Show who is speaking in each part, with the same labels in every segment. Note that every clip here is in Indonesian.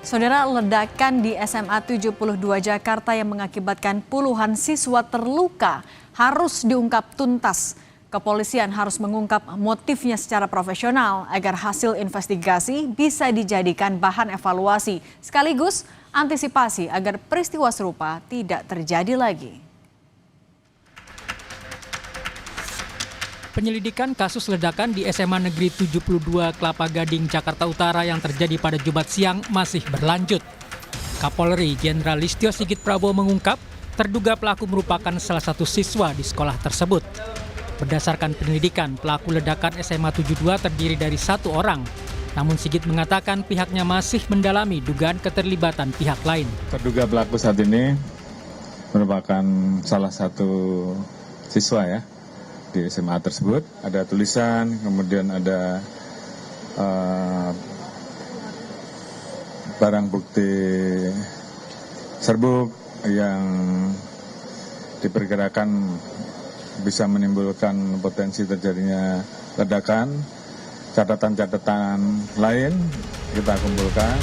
Speaker 1: Saudara, ledakan di SMA 72 Jakarta yang mengakibatkan puluhan siswa terluka harus diungkap tuntas. Kepolisian harus mengungkap motifnya secara profesional agar hasil investigasi bisa dijadikan bahan evaluasi, sekaligus antisipasi agar peristiwa serupa tidak terjadi lagi.
Speaker 2: Penyelidikan kasus ledakan di SMA Negeri 72 Kelapa Gading, Jakarta Utara yang terjadi pada Jumat siang masih berlanjut. Kapolri Jenderal Listio Sigit Prabowo mengungkap terduga pelaku merupakan salah satu siswa di sekolah tersebut. Berdasarkan penyelidikan, pelaku ledakan SMA 72 terdiri dari 1 orang. Namun Sigit mengatakan pihaknya masih mendalami dugaan keterlibatan pihak lain.
Speaker 3: Terduga pelaku saat ini merupakan salah satu siswa ya. Di SMA tersebut ada tulisan, kemudian ada barang bukti serbuk yang diperkirakan bisa menimbulkan potensi terjadinya ledakan. Catatan-catatan lain kita kumpulkan.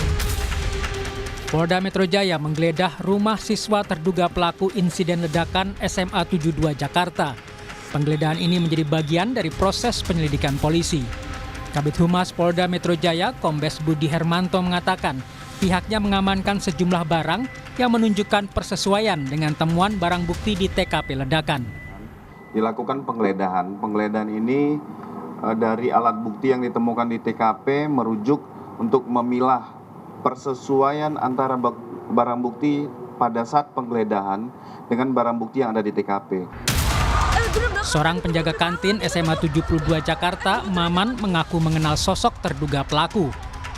Speaker 2: Polda Metro Jaya menggeledah rumah siswa terduga pelaku insiden ledakan SMA 72 Jakarta. Penggeledahan ini menjadi bagian dari proses penyelidikan polisi. Kabid Humas Polda Metro Jaya, Kombes Budi Hermanto mengatakan pihaknya mengamankan sejumlah barang yang menunjukkan persesuaian dengan temuan barang bukti di TKP ledakan.
Speaker 4: Dilakukan penggeledahan. Penggeledahan ini dari alat bukti yang ditemukan di TKP merujuk untuk memilah persesuaian antara barang bukti pada saat penggeledahan dengan barang bukti yang ada di TKP.
Speaker 2: Seorang penjaga kantin SMA 72 Jakarta, Maman, mengaku mengenal sosok terduga pelaku.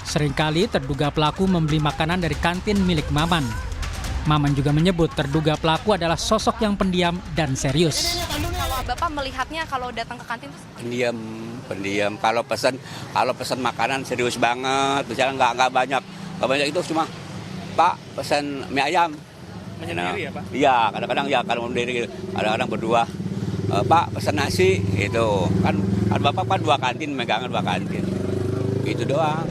Speaker 2: Seringkali terduga pelaku membeli makanan dari kantin milik Maman. Maman juga menyebut terduga pelaku adalah sosok yang pendiam dan serius.
Speaker 5: Kalau Bapak melihatnya kalau datang ke kantin itu?
Speaker 6: Pendiam. Kalau pesan makanan serius banget, misalnya nggak banyak itu cuma Pak pesan mie ayam.
Speaker 2: Menyendiri ya Pak?
Speaker 6: Iya, kadang-kadang ya kalau sendiri, kadang-kadang berdua. Pak pesan nasi itu kan Bapak kan 2 kantin, megangan 2 kantin. Itu doang.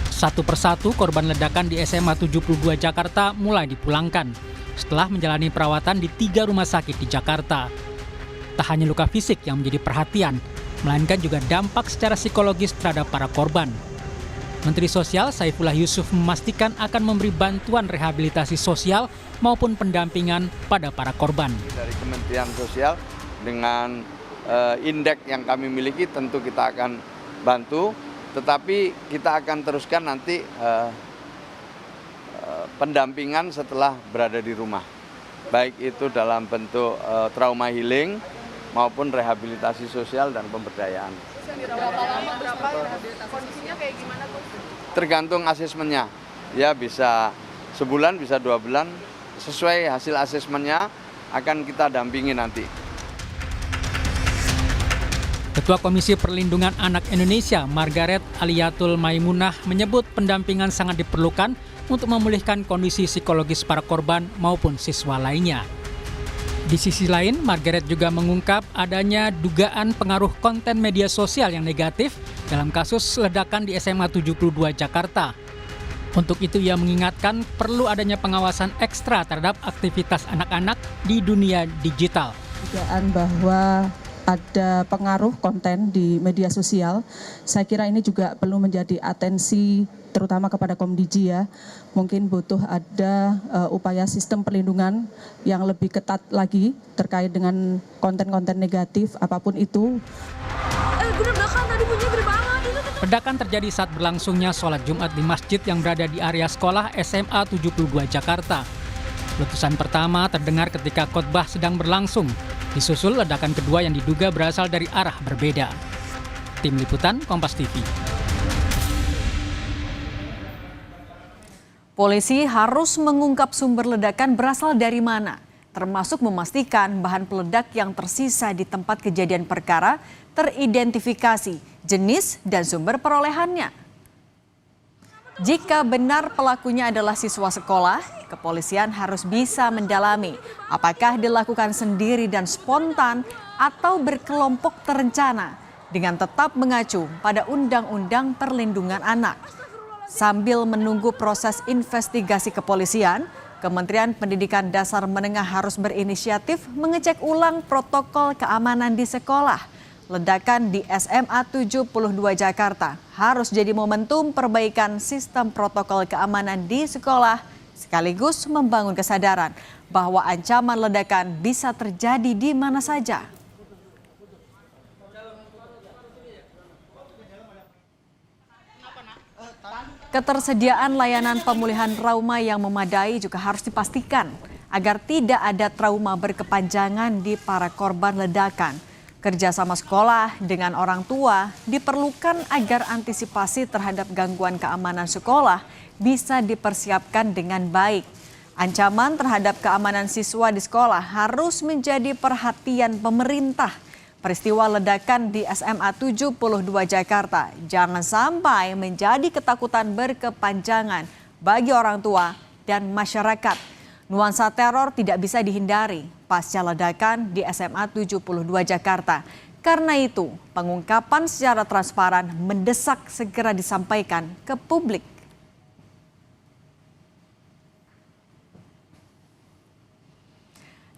Speaker 2: Satu persatu korban ledakan di SMA 72 Jakarta mulai dipulangkan setelah menjalani perawatan di 3 rumah sakit di Jakarta. Tak hanya luka fisik yang menjadi perhatian, melainkan juga dampak secara psikologis terhadap para korban. Menteri Sosial Saifullah Yusuf memastikan akan memberi bantuan rehabilitasi sosial maupun pendampingan pada para korban.
Speaker 7: Dari Kementerian Sosial dengan indeks yang kami miliki tentu kita akan bantu, tetapi kita akan teruskan nanti pendampingan setelah berada di rumah. Baik itu dalam bentuk trauma healing maupun rehabilitasi sosial dan pemberdayaan.
Speaker 5: Kondisinya kayak gimana tuh?
Speaker 7: Tergantung asesmennya, ya bisa sebulan, bisa 2 bulan, sesuai hasil asesmennya akan kita dampingi nanti.
Speaker 2: Ketua Komisi Perlindungan Anak Indonesia, Margaret Aliatul Maimunah, menyebut pendampingan sangat diperlukan untuk memulihkan kondisi psikologis para korban maupun siswa lainnya. Di sisi lain, Margaret juga mengungkap adanya dugaan pengaruh konten media sosial yang negatif dalam kasus ledakan di SMA 72 Jakarta. Untuk itu ia mengingatkan perlu adanya pengawasan ekstra terhadap aktivitas anak-anak di dunia digital.
Speaker 8: Dugaan bahwa ada pengaruh konten di media sosial, saya kira ini juga perlu menjadi atensi terutama kepada Komdiji ya. Mungkin butuh ada upaya sistem perlindungan yang lebih ketat lagi terkait dengan konten-konten negatif apapun itu.
Speaker 2: Ledakan terjadi saat berlangsungnya sholat Jumat di masjid yang berada di area sekolah SMA 72 Jakarta. Letusan pertama terdengar ketika khotbah sedang berlangsung. Disusul ledakan kedua yang diduga berasal dari arah berbeda. Tim Liputan Kompas TV.
Speaker 1: Polisi harus mengungkap sumber ledakan berasal dari mana, termasuk memastikan bahan peledak yang tersisa di tempat kejadian perkara teridentifikasi, jenis dan sumber perolehannya. Jika benar pelakunya adalah siswa sekolah, kepolisian harus bisa mendalami apakah dilakukan sendiri dan spontan atau berkelompok terencana dengan tetap mengacu pada Undang-Undang Perlindungan Anak. Sambil menunggu proses investigasi kepolisian, Kementerian Pendidikan Dasar Menengah harus berinisiatif mengecek ulang protokol keamanan di sekolah. Ledakan di SMA 72 Jakarta harus jadi momentum perbaikan sistem protokol keamanan di sekolah, sekaligus membangun kesadaran bahwa ancaman ledakan bisa terjadi di mana saja. Ketersediaan layanan pemulihan trauma yang memadai juga harus dipastikan agar tidak ada trauma berkepanjangan di para korban ledakan. Kerjasama sekolah dengan orang tua diperlukan agar antisipasi terhadap gangguan keamanan sekolah bisa dipersiapkan dengan baik. Ancaman terhadap keamanan siswa di sekolah harus menjadi perhatian pemerintah. Peristiwa ledakan di SMA 72 Jakarta jangan sampai menjadi ketakutan berkepanjangan bagi orang tua dan masyarakat. Nuansa teror tidak bisa dihindari pasca ledakan di SMA 72 Jakarta. Karena itu, pengungkapan secara transparan mendesak segera disampaikan ke publik.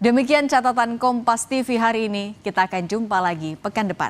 Speaker 1: Demikian catatan Kompas TV hari ini. Kita akan jumpa lagi pekan depan.